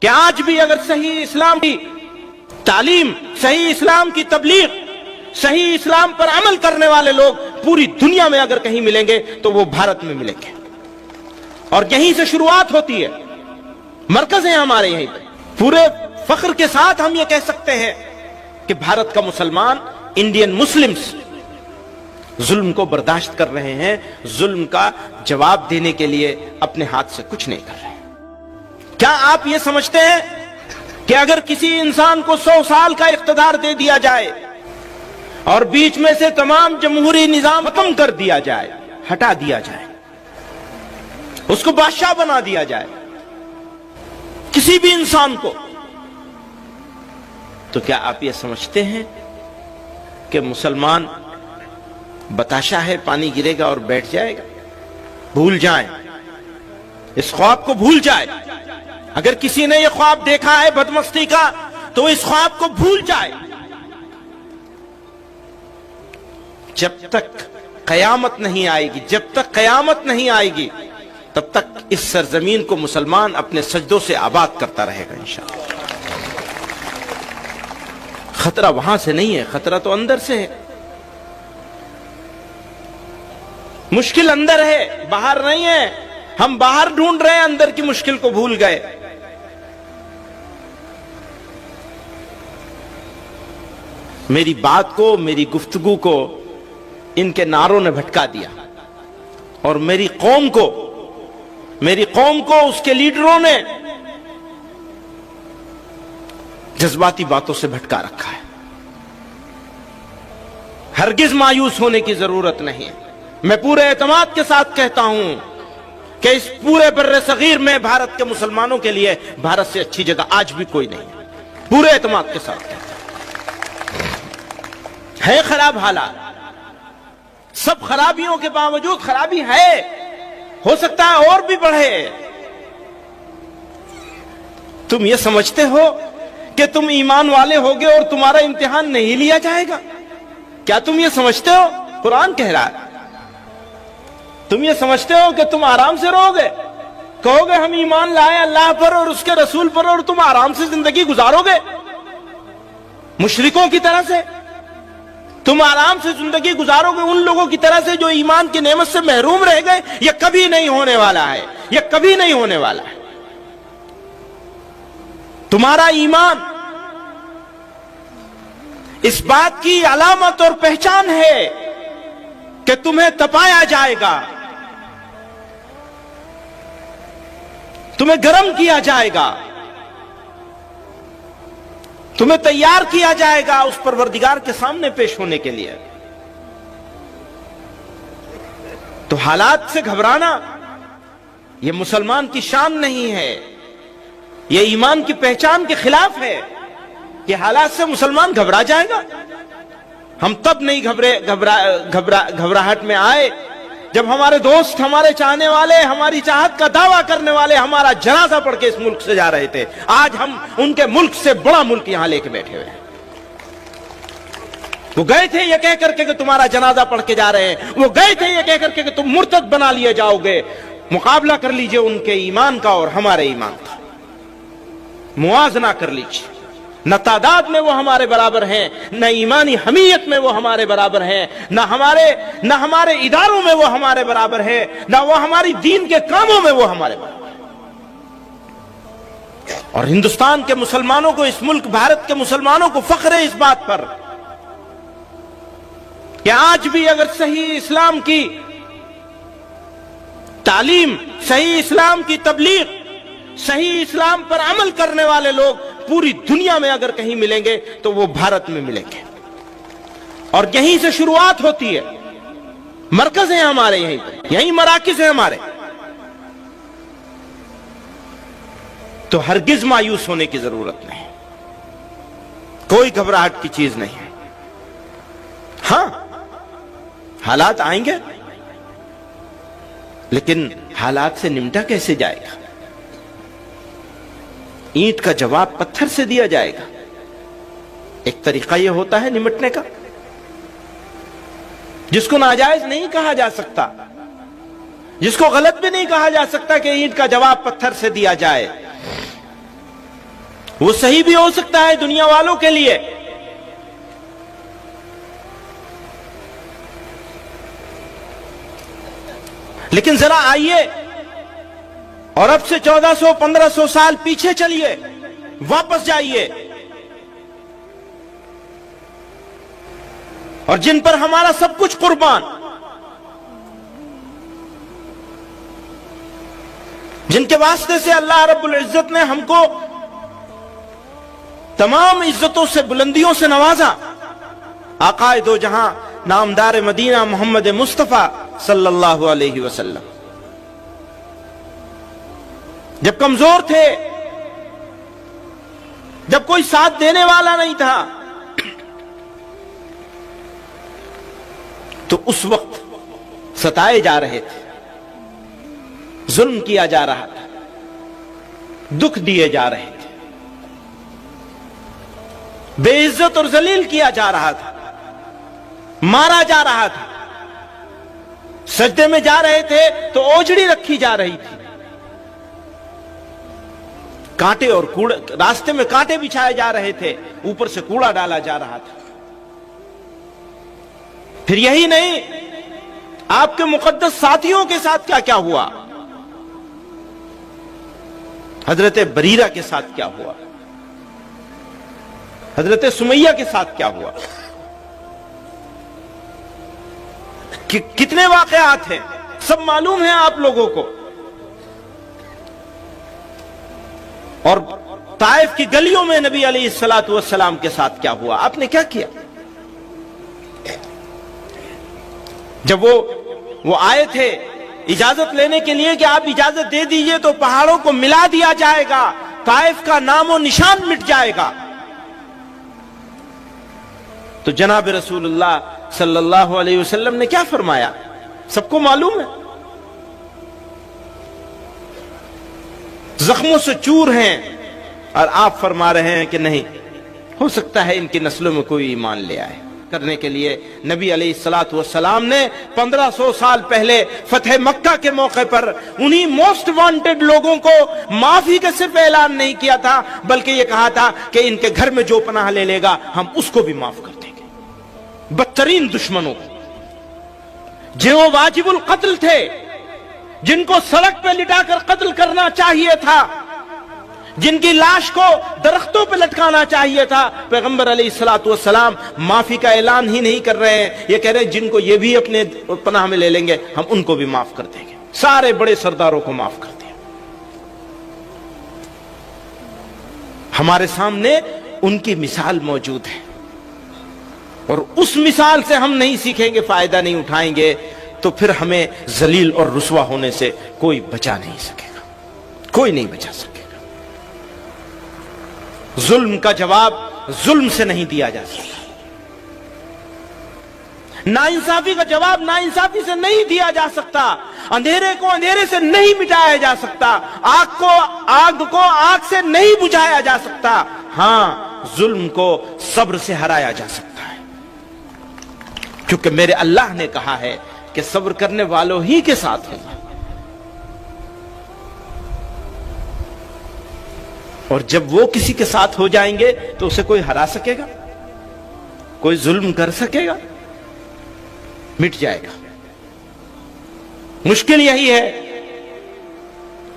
کہ آج بھی اگر صحیح اسلام کی تعلیم، صحیح اسلام کی تبلیغ، صحیح اسلام پر عمل کرنے والے لوگ پوری دنیا میں اگر کہیں ملیں گے تو وہ بھارت میں ملیں گے، اور یہیں سے شروعات ہوتی ہے، مرکز ہے ہمارے یہیں پہ۔ پورے فخر کے ساتھ ہم یہ کہہ سکتے ہیں کہ بھارت کا مسلمان، انڈین مسلمز ظلم کو برداشت کر رہے ہیں، ظلم کا جواب دینے کے لیے اپنے ہاتھ سے کچھ نہیں کر رہے۔ کیا آپ یہ سمجھتے ہیں کہ اگر کسی انسان کو 100 سال کا اقتدار دے دیا جائے اور بیچ میں سے تمام جمہوری نظام ختم کر دیا جائے، ہٹا دیا جائے، اس کو بادشاہ بنا دیا جائے کسی بھی انسان کو، تو کیا آپ یہ سمجھتے ہیں کہ مسلمان بتاشا ہے، پانی گرے گا اور بیٹھ جائے گا؟ بھول جائیں، اس خواب کو بھول جائے۔ اگر کسی نے یہ خواب دیکھا ہے بدمستی کا تو اس خواب کو بھول جائے۔ جب تک قیامت نہیں آئے گی، جب تک قیامت نہیں آئے گی، تب تک اس سرزمین کو مسلمان اپنے سجدوں سے آباد کرتا رہے گا انشاءاللہ۔ خطرہ وہاں سے نہیں ہے، خطرہ تو اندر سے ہے۔ مشکل اندر ہے، باہر نہیں ہے۔ ہم باہر ڈھونڈ رہے ہیں، اندر کی مشکل کو بھول گئے۔ میری بات کو، میری گفتگو کو ان کے نعروں نے بھٹکا دیا، اور میری قوم کو اس کے لیڈروں نے جذباتی باتوں سے بھٹکا رکھا ہے۔ ہرگز مایوس ہونے کی ضرورت نہیں ہے۔ میں پورے اعتماد کے ساتھ کہتا ہوں کہ اس پورے بر صغیر میں بھارت کے مسلمانوں کے لیے بھارت سے اچھی جگہ آج بھی کوئی نہیں ہے۔ پورے اعتماد کے ساتھ کہتا ہوں۔ ہے خراب حالات، سب خرابیوں کے باوجود خرابی ہے، ہو سکتا ہے اور بھی بڑھے۔ تم یہ سمجھتے ہو کہ تم ایمان والے ہوگے اور تمہارا امتحان نہیں لیا جائے گا؟ کیا تم یہ سمجھتے ہو؟ قرآن کہہ رہا ہے۔ تم یہ سمجھتے ہو کہ تم آرام سے رہو گے؟ کہو گے ہم ایمان لائے اللہ پر اور اس کے رسول پر، اور تم آرام سے زندگی گزارو گے مشرکوں کی طرح سے؟ تم آرام سے زندگی گزارو گے ان لوگوں کی طرح سے جو ایمان کی نعمت سے محروم رہ گئے؟ یہ کبھی نہیں ہونے والا ہے، یہ کبھی نہیں ہونے والا ہے۔ تمہارا ایمان اس بات کی علامت اور پہچان ہے کہ تمہیں تپایا جائے گا، تمہیں گرم کیا جائے گا، تمہیں تیار کیا جائے گا اس پروردگار کے سامنے پیش ہونے کے لیے۔ تو حالات سے گھبرانا یہ مسلمان کی شان نہیں ہے، یہ ایمان کی پہچان کے خلاف ہے کہ حالات سے مسلمان گھبرا جائے گا۔ ہم تب نہیں گھبراہٹ میں آئے جب ہمارے دوست، ہمارے چاہنے والے، ہماری چاہت کا دعویٰ کرنے والے ہمارا جنازہ پڑھ کے اس ملک سے جا رہے تھے۔ آج ہم ان کے ملک سے بڑا ملک یہاں لے کے بیٹھے ہوئے ہیں۔ وہ گئے تھے یہ کہہ کر کے کہ تمہارا جنازہ پڑھ کے جا رہے ہیں، وہ گئے تھے یہ کہہ کر کے کہ تم مرتد بنا لیے جاؤ گے۔ مقابلہ کر لیجئے ان کے ایمان کا اور ہمارے ایمان کا، موازنہ کر لیجئے۔ نہ تعداد میں وہ ہمارے برابر ہیں، نہ ایمانی حمیت میں وہ ہمارے برابر ہیں، نہ ہمارے اداروں میں وہ ہمارے برابر ہیں، نہ وہ ہماری دین کے کاموں میں وہ ہمارے برابر ہیں۔ اور ہندوستان کے مسلمانوں کو، اس ملک بھارت کے مسلمانوں کو فخر ہے اس بات پر کہ آج بھی اگر صحیح اسلام کی تعلیم، صحیح اسلام کی تبلیغ، صحیح اسلام پر عمل کرنے والے لوگ پوری دنیا میں اگر کہیں ملیں گے تو وہ بھارت میں ملیں گے، اور یہیں سے شروعات ہوتی ہے، مرکز ہیں ہمارے یہیں پہ، یہیں مراکز ہیں ہمارے۔ تو ہرگز مایوس ہونے کی ضرورت نہیں، کوئی گھبراہٹ کی چیز نہیں ہے۔ ہاں حالات آئیں گے، لیکن حالات سے نمٹا کیسے جائے گا؟ اینٹ کا جواب پتھر سے دیا جائے گا۔ ایک طریقہ یہ ہوتا ہے نمٹنے کا جس کو ناجائز نہیں کہا جا سکتا، جس کو غلط بھی نہیں کہا جا سکتا کہ اینٹ کا جواب پتھر سے دیا جائے۔ وہ صحیح بھی ہو سکتا ہے دنیا والوں کے لیے، لیکن ذرا آئیے اور اب سے 1400-1500 سال پیچھے چلیے، واپس جائیے، اور جن پر ہمارا سب کچھ قربان، جن کے واسطے سے اللہ رب العزت نے ہم کو تمام عزتوں سے، بلندیوں سے نوازا، آقائے دو جہاں نامدار مدینہ محمد مصطفیٰ صلی اللہ علیہ وسلم جب کمزور تھے، جب کوئی ساتھ دینے والا نہیں تھا، تو اس وقت ستائے جا رہے تھے، ظلم کیا جا رہا تھا، دکھ دیے جا رہے تھے، بے عزت اور ذلیل کیا جا رہا تھا، مارا جا رہا تھا، سجدے میں جا رہے تھے تو اوجڑی رکھی جا رہی تھی، کانٹے اور کوڑے، راستے میں کانٹے بچھائے جا رہے تھے، اوپر سے کوڑا ڈالا جا رہا تھا۔ پھر یہی نہیں، آپ کے مقدس ساتھیوں کے ساتھ کیا کیا ہوا، حضرت بریرہ کے ساتھ کیا ہوا، حضرت سمیہ کے ساتھ کیا ہوا، کتنے واقعات ہیں، سب معلوم ہیں آپ لوگوں کو۔ اور طائف کی گلیوں میں نبی علیہ الصلوۃ والسلام کے ساتھ کیا ہوا، آپ نے کیا کیا؟ جب وہ آئے تھے اجازت لینے کے لیے کہ آپ اجازت دے دیجئے تو پہاڑوں کو ملا دیا جائے گا، طائف کا نام و نشان مٹ جائے گا، تو جناب رسول اللہ صلی اللہ علیہ وسلم نے کیا فرمایا، سب کو معلوم ہے، زخموں سے چور ہیں، اور آپ فرما رہے ہیں کہ نہیں، ہو سکتا ہے ان کی نسلوں میں کوئی ایمان لے آئے۔ کرنے کے لیے نبی علیہ الصلوۃ والسلام نے 1500 سال پہلے فتح مکہ کے موقع پر انہی موسٹ وانٹڈ لوگوں کو معافی کا صرف اعلان نہیں کیا تھا، بلکہ یہ کہا تھا کہ ان کے گھر میں جو پناہ لے لے گا ہم اس کو بھی معاف کر دیں گے۔ بدترین دشمنوں کو، جو واجب القتل تھے، جن کو سڑک پہ لٹا کر قتل کرنا چاہیے تھا، جن کی لاش کو درختوں پہ لٹکانا چاہیے تھا، پیغمبر علیہ الصلوۃ والسلام معافی کا اعلان ہی نہیں کر رہے ہیں، یہ کہہ رہے ہیں جن کو یہ بھی اپنے پناہ میں لے لیں گے ہم ان کو بھی معاف کر دیں گے، سارے بڑے سرداروں کو معاف کر دیا۔ ہمارے سامنے ان کی مثال موجود ہے، اور اس مثال سے ہم نہیں سیکھیں گے، فائدہ نہیں اٹھائیں گے، تو پھر ہمیں ذلیل اور رسوا ہونے سے کوئی بچا نہیں سکے گا، کوئی نہیں بچا سکے گا۔ ظلم کا جواب ظلم سے نہیں دیا جا سکتا، ناانصافی کا جواب ناانصافی سے نہیں دیا جا سکتا، اندھیرے کو اندھیرے سے نہیں مٹایا جا سکتا، آگ کو آگ سے نہیں بجھایا جا سکتا، ہاں ظلم کو صبر سے ہرایا جا سکتا ہے، کیونکہ میرے اللہ نے کہا ہے کہ صبر کرنے والوں ہی کے ساتھ ہے۔ اور جب وہ کسی کے ساتھ ہو جائیں گے تو اسے کوئی ہرا سکے گا، کوئی ظلم کر سکے گا؟ مٹ جائے گا۔ مشکل یہی ہے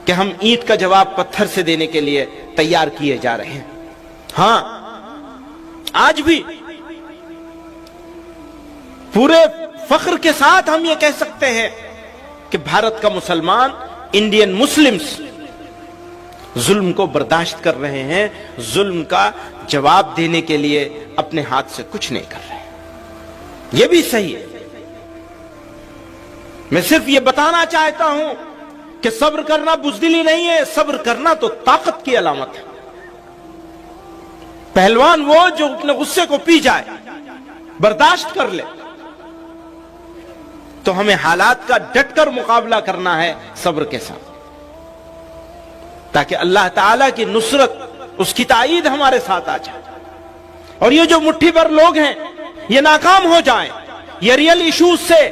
کہ ہم اینٹ کا جواب پتھر سے دینے کے لیے تیار کیے جا رہے ہیں۔ ہاں آج بھی پورے فخر کے ساتھ ہم یہ کہہ سکتے ہیں کہ بھارت کا مسلمان، انڈین مسلمز ظلم کو برداشت کر رہے ہیں، ظلم کا جواب دینے کے لیے اپنے ہاتھ سے کچھ نہیں کر رہے، یہ بھی صحیح ہے۔ میں صرف یہ بتانا چاہتا ہوں کہ صبر کرنا بزدلی نہیں ہے، صبر کرنا تو طاقت کی علامت ہے۔ پہلوان وہ جو اپنے غصے کو پی جائے، برداشت کر لے، تو ہمیں حالات کا ڈٹ کر مقابلہ کرنا ہے صبر کے ساتھ، تاکہ اللہ تعالیٰ کی نصرت، اس کی تائید ہمارے ساتھ آ جائے، اور یہ جو مٹھی بھر لوگ ہیں یہ ناکام ہو جائیں، یہ ریئل ایشوز سے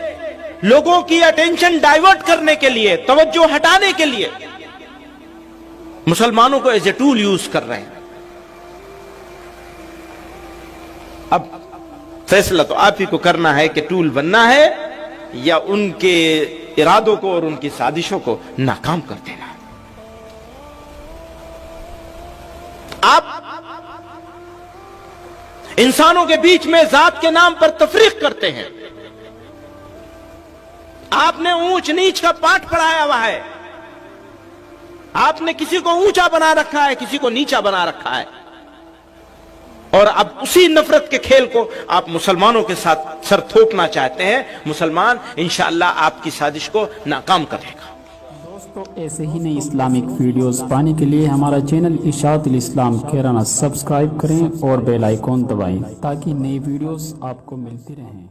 لوگوں کی اٹینشن ڈائیورٹ کرنے کے لیے، توجہ ہٹانے کے لیے مسلمانوں کو ایز اے ٹول یوز کر رہے ہیں۔ اب فیصلہ تو آپ ہی کو کرنا ہے کہ ٹول بننا ہے یا ان کے ارادوں کو اور ان کی سازشوں کو ناکام کر دینا. آپ انسانوں کے بیچ میں ذات کے نام پر تفریق کرتے ہیں. آپ نے اونچ نیچ کا پاٹ پڑھایا ہوا ہے. آپ نے کسی کو اونچا بنا رکھا ہے, کسی کو نیچا بنا رکھا ہے, اور اب اسی نفرت کے کھیل کو آپ مسلمانوں کے ساتھ سر تھوپنا چاہتے ہیں. مسلمان انشاءاللہ آپ کی سازش کو ناکام کرے گا. دوستو ایسے ہی نئی اسلامک ویڈیوز پانے کے لیے ہمارا چینل اشاعت الاسلام کیرانہ سبسکرائب کریں اور بیل آئیکن دبائیں تاکہ نئی ویڈیوز آپ کو ملتی رہیں.